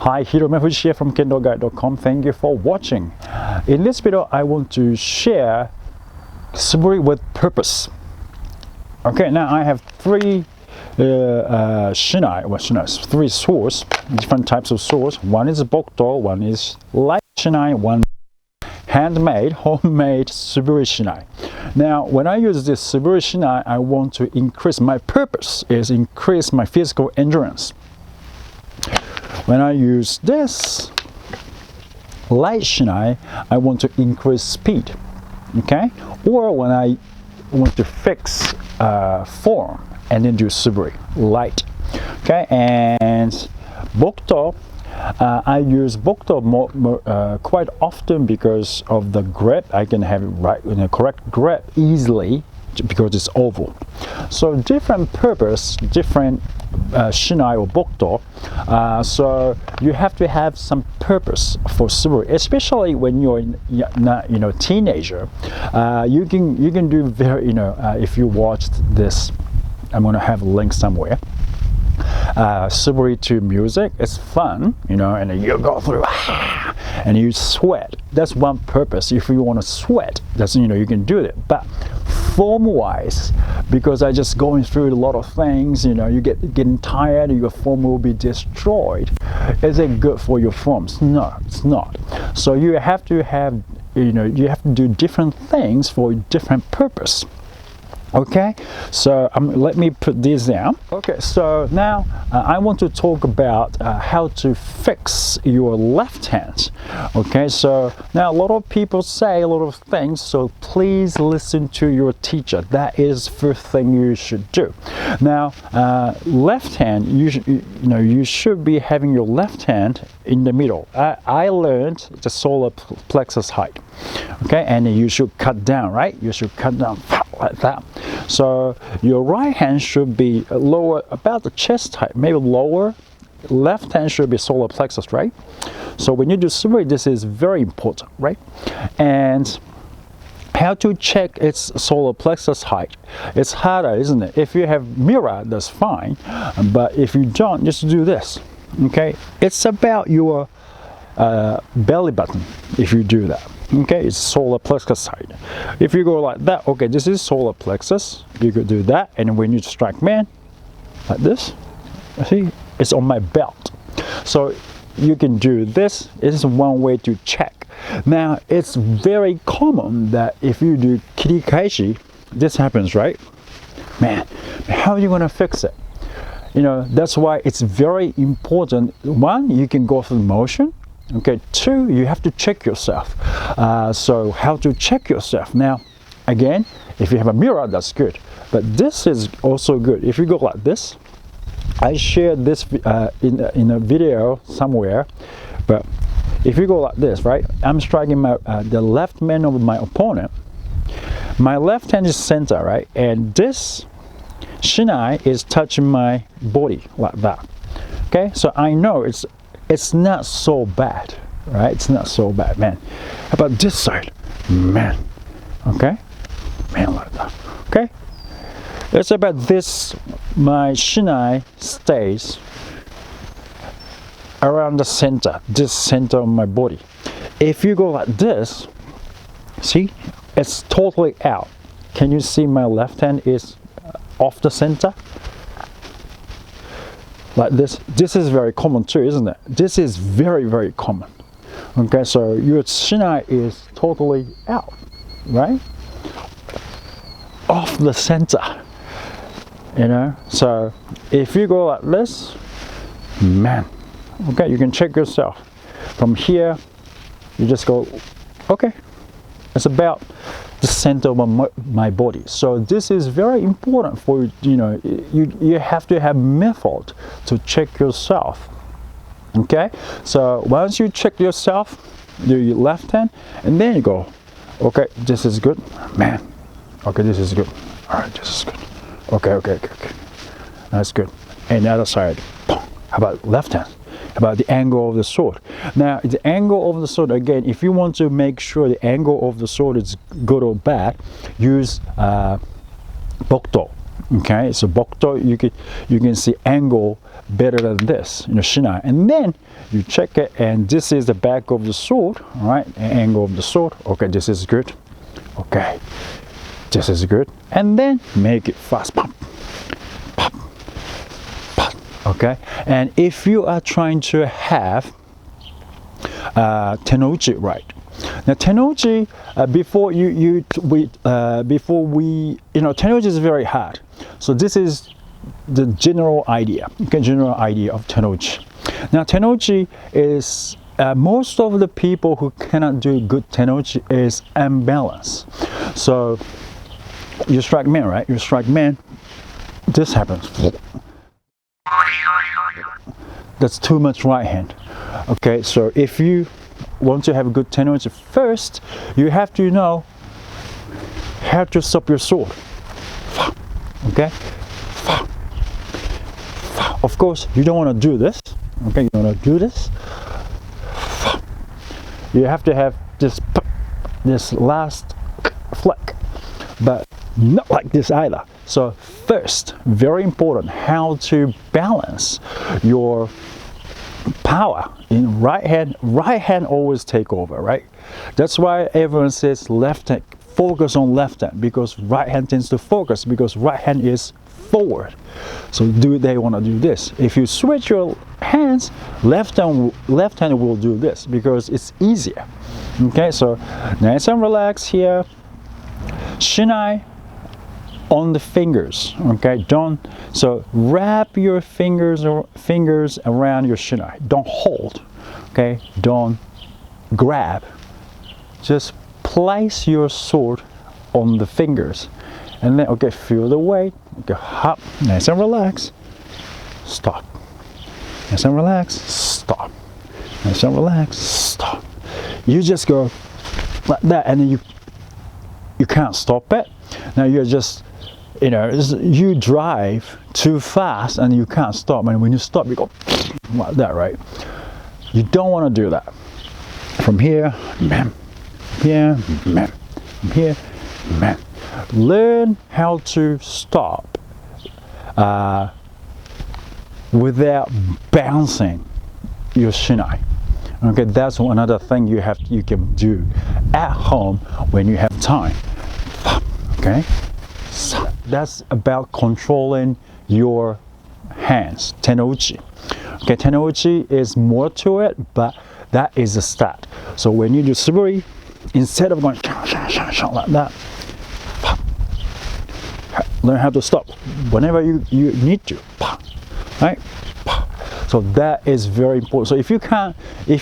Hi, Hiromefuji here from Kendo-Guide.com. Thank you for watching. In this video, I want to share Suburi with purpose. Okay, now I have three three swords, different types of swords. One is Bokto, one is light shinai, one handmade, homemade Suburi shinai. Now, when I use this Suburi shinai, I want to increase, my purpose is increase my physical endurance. When I use this light shinai, I want to increase speed, okay? Or when I want to fix form and then do Suburi, light, okay? And Bokto, I use Bokto quite often because of the grip. I can have it right in a correct grip easily because it's oval. So different purpose, different shinai or Bokto. So you have to have some purpose for Suburi, especially when you're teenager. You can do very, if you watched this, I'm gonna have a link somewhere. Suburi to music, it's fun, and you go through and you sweat. That's one purpose. If you want to sweat, that's you can do it. But form wise, because I just going through a lot of things, you getting tired, your form will be destroyed. Is it good for your forms? No, it's not. So you have to have, you have to do different things for a different purpose. Okay, so let me put this down. Okay, so now I want to talk about how to fix your left hand. Okay, so now a lot of people say a lot of things, so please listen to your teacher. That is the first thing you should do. Now, left hand, you should be having your left hand in the middle. I learned the solar plexus height. Okay, and you should cut down, right? You should cut down like that. So your right hand should be lower, about the chest height, maybe lower. Left hand should be solar plexus, right? So when you do Suburi, this is very important, right? And how to check its solar plexus height? It's harder, isn't it? If you have mirror, that's fine. But if you don't, just do this. Okay, it's about your belly button if you do that. Okay, it's solar plexus height. If you go like that, okay, this is solar plexus. You could do that, and when you strike man, like this, see, it's on my belt. So you can do this. It is one way to check. Now, it's very common that if you do kirikaishi, this happens, right? Man, how are you gonna fix it? That's why it's very important. One, you can go through motion. Okay, two, you have to check yourself. So how to check yourself? Now, again, if you have a mirror, that's good. But this is also good. If you go like this, I shared this in a video somewhere. But if you go like this, right? I'm striking the left hand of my opponent. My left hand is center, right? And this shinai is touching my body like that. Okay, so I know it's not so bad, right? It's not so bad, man. How about this side? Man, okay? Man, like that, okay? It's about this, my shinai stays around the center, this center of my body. If you go like this, see, it's totally out. Can you see my left hand is off the center? Like this. This is very common too, isn't it? This is very, very common. Okay, so your shinai is totally out, right? Off the center. So if you go like this, man, okay, you can check yourself. From here, you just go, okay, it's about the center of my body. So this is very important for you have to have method to check yourself. Okay, so once you check yourself, do your left hand, and then you go, okay, this is good, man. Okay, this is good. All right, this is good. Okay. That's good. And the other side. How about left hand? About the angle of the sword. Now, the angle of the sword, again, if you want to make sure the angle of the sword is good or bad, use Bokto. Okay, so Bokto, you can see angle better than this, shinai. And then you check it, and this is the back of the sword, all right, angle of the sword. Okay, this is good. Okay, this is good. And then make it fast. Pop, pop, pop. Okay, and if you are trying to have Tenouchi right. Now Tenouchi, before Tenouchi is very hard. So this is the general idea. Okay, general idea of Tenouchi. Now Tenouchi is most of the people who cannot do good Tenouchi is unbalanced. So you strike man, right? You strike man. This happens. That's too much right hand. Okay, so if you want to have a good Tenouchi, first you have to know how to stop your sword. Okay, of course you don't want to do this. Okay, you want to do this. You have to have this last flick, but not like this either. So first, very important, how to balance your power in right hand. Right hand always take over, right? That's why everyone says left hand, focus on left hand, because right hand tends to focus, because right hand is forward. So they want to do this. If you switch your hands, left hand will do this because it's easier. Okay, so nice and relax here. Shinai on the fingers. Okay, so wrap your fingers around your shinai. Don't hold. Okay, don't grab. Just place your sword on the fingers, and then feel the weight. Okay, hop, nice and relax. Stop. Nice and relax. Stop. Nice and relax. Stop. You just go like that, and then you can't stop it. Now you're just, you drive too fast and you can't stop, and when you stop you go like that, right? You don't want to do that. From here, bam, here, bam, here, bam. Learn how to stop without bouncing your shinai. Okay, that's another thing you can do at home when you have time. Okay, so that's about controlling your hands. Tenouchi. Okay, Tenouchi is more to it, but that is the start. So when you do Suburi, instead of going like that, learn how to stop whenever you need to. Right? So that is very important. So if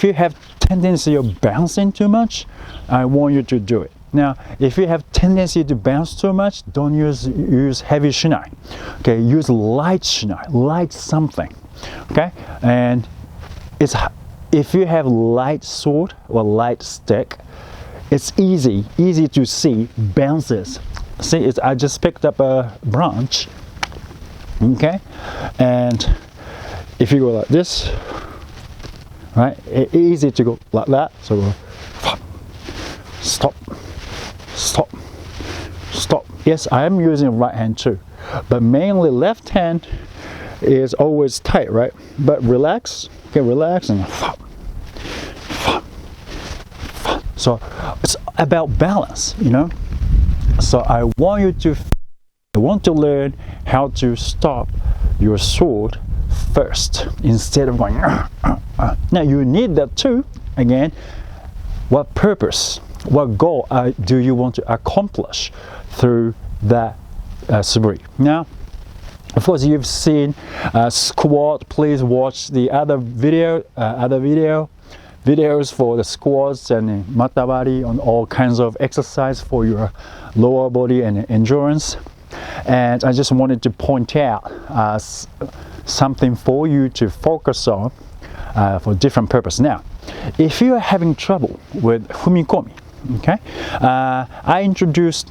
you have tendency of bouncing too much, I want you to do it. Now, if you have tendency to bounce too much, don't use heavy shinai. Okay, use light shinai, light something. Okay, and if you have light sword or light stick, it's easy to see bounces. See, I just picked up a branch. Okay, and if you go like this, right, it's easy to go like that. So go, stop, stop, stop. Yes, I am using right hand too, but mainly left hand is always tight, right? But relax, okay, relax, and so it's about balance, So I want to learn how to stop your sword first instead of going. Now you need that too. Again, what purpose, what goal do you want to accomplish through that Suburi? Now, of course, you've seen squat. Please watch the other videos for the squats and matabari on all kinds of exercise for your lower body and endurance. And I just wanted to point out something for you to focus on for different purpose. Now, if you are having trouble with Fumikomi, okay, I introduced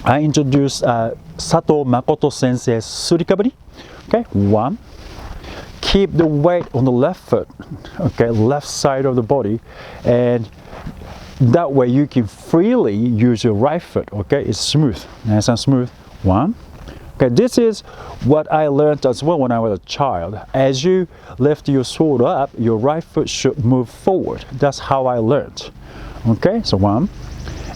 Sato Makoto Sensei's Surikaburi. Okay, 1. Keep the weight on the left foot, okay, left side of the body, and that way you can freely use your right foot. Okay, it's smooth, nice and smooth. 1, Okay, this is what I learned as well when I was a child. As you lift your sword up, your right foot should move forward. That's how I learned. Okay, so 1.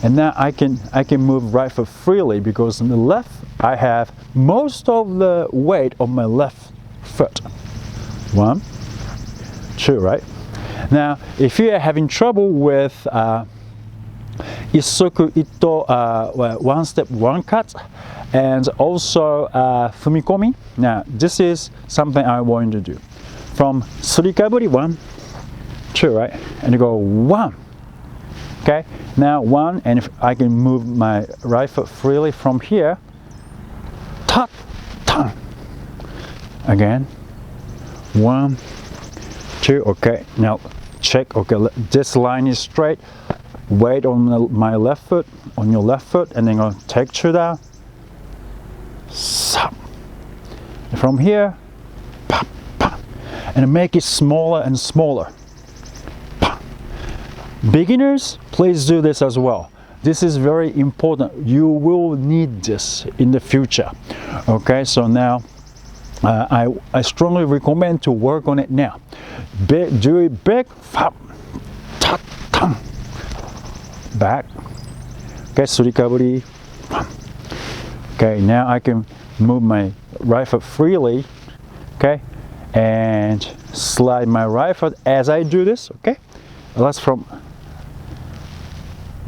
And now I can move right foot freely because on the left I have most of the weight on my left foot. 1, 2, right? Now, if you are having trouble with Isoku Ito, one step, one cut, and also Fumikomi, now this is something I want you to do. From Surikaburi, 1, 2, right? And you go 1. Okay, now 1, and if I can move my right foot freely from here. Ta, ta. Again. 1, 2, okay, now check, okay, this line is straight, weight on my left foot, on your left foot, and then go take 2 down, from here, pop, pop, and make it smaller and smaller. Pop. Beginners, please do this as well. This is very important. You will need this in the future. Okay, so now I strongly recommend to work on it now. Do it big, back. Okay, surikaburi. Okay, now I can move my right foot freely. Okay, and slide my right foot as I do this. Okay, let's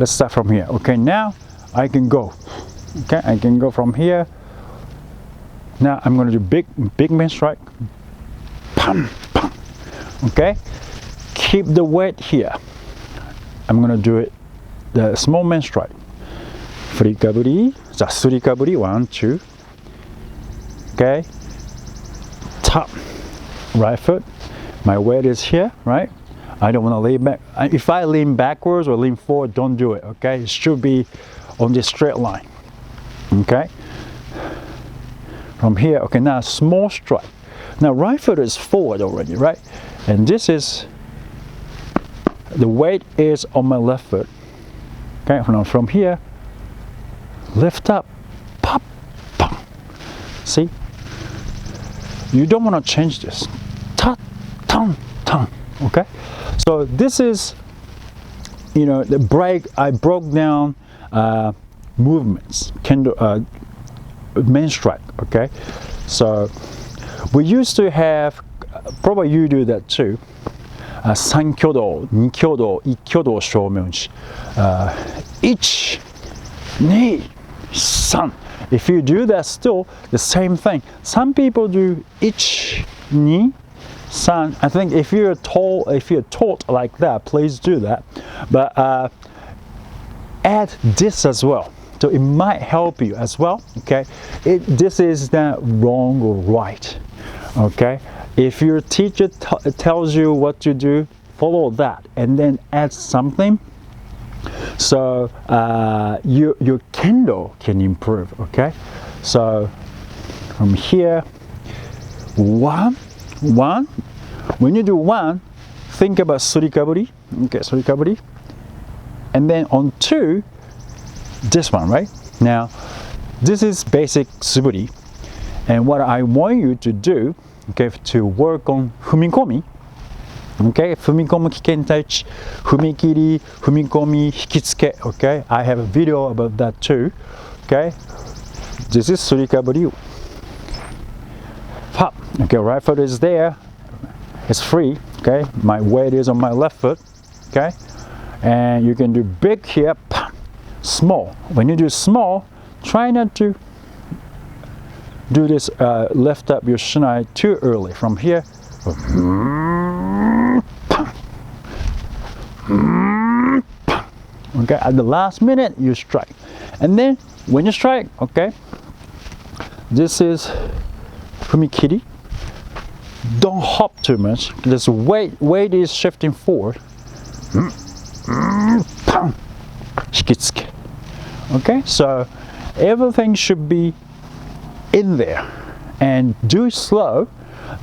start from here. Okay, now I can go. Okay, I can go from here. Now I'm going to do big main strike. Pam, pam. Okay, keep the weight here. I'm going to do it the small main strike. Furikaburi, surikaburi, 1, 2. Okay, top right foot. My weight is here, right? I don't want to lean back. If I lean backwards or lean forward, don't do it. Okay, it should be on this straight line. Okay. From here, okay, now small strike. Now right foot is forward already, right? And this is, the weight is on my left foot. Okay, from here, lift up, pop, pop. See? You don't want to change this. Ta, tung, tung. Okay? So this is, you know, the break, I broke down movements, kendo, main strike, okay? So we used to have, probably you do that too, 3挙動、2挙動、1挙動正面し、1、2、3. If you do that still, the same thing. Some people do 1、2、3. I think if you're taught like that, please do that. But add this as well. So it might help you as well. Okay, this is not wrong or right. Okay, if your teacher tells you what to do, follow that and then add something. So your kendo can improve. Okay, so from here, 1. When you do 1, think about surikaburi. Okay, surikaburi, and then on 2. This one, right? Now, this is basic suburi, and what I want you to do, okay, to work on Fumikomi, okay, Fumikomi Kikentaichi, Fumikiri, Fumikomi, Hikitsuke, okay, I have a video about that too, okay, this is surikaburi, pop, okay, right foot is there, it's free, okay, my weight is on my left foot, okay, and you can do big here, pop. Small. When you do small, try not to do this, lift up your shinai too early. From here, okay, at the last minute you strike. And then when you strike, okay, this is Fumikiri. Don't hop too much. This weight is shifting forward. Hikitsuke. Okay, so everything should be in there and do slow.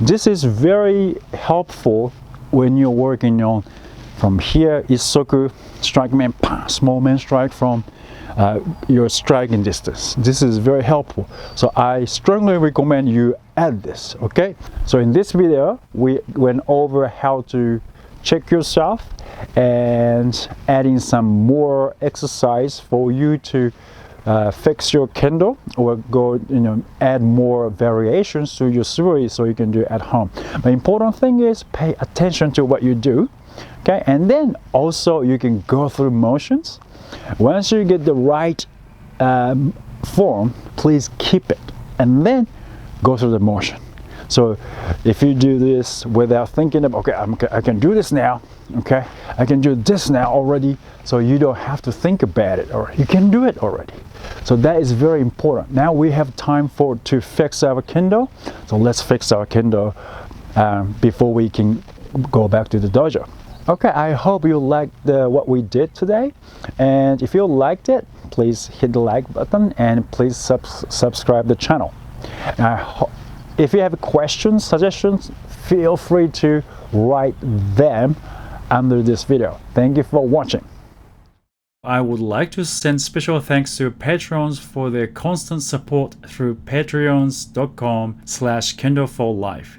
This is very helpful when you're working on from here, Isoku, strike man, small man strike from your striking distance. This is very helpful. So I strongly recommend you add this, okay? So in this video, we went over how to check yourself and adding some more exercise for you to fix your kendo or go, add more variations to your suburi so you can do it at home. The important thing is pay attention to what you do, okay? And then also you can go through motions. Once you get the right form, please keep it and then go through the motion. So if you do this without thinking of, okay, I can do this now, okay, I can do this now already, so you don't have to think about it, or you can do it already. So that is very important. Now we have time to fix our kendo, so let's fix our kendo before we can go back to the dojo. Okay, I hope you liked what we did today, and if you liked it, please hit the like button and please subscribe the channel. If you have questions, suggestions, feel free to write them under this video. Thank you for watching. I would like to send special thanks to patrons for their constant support through patreons.com/Kendo for Life.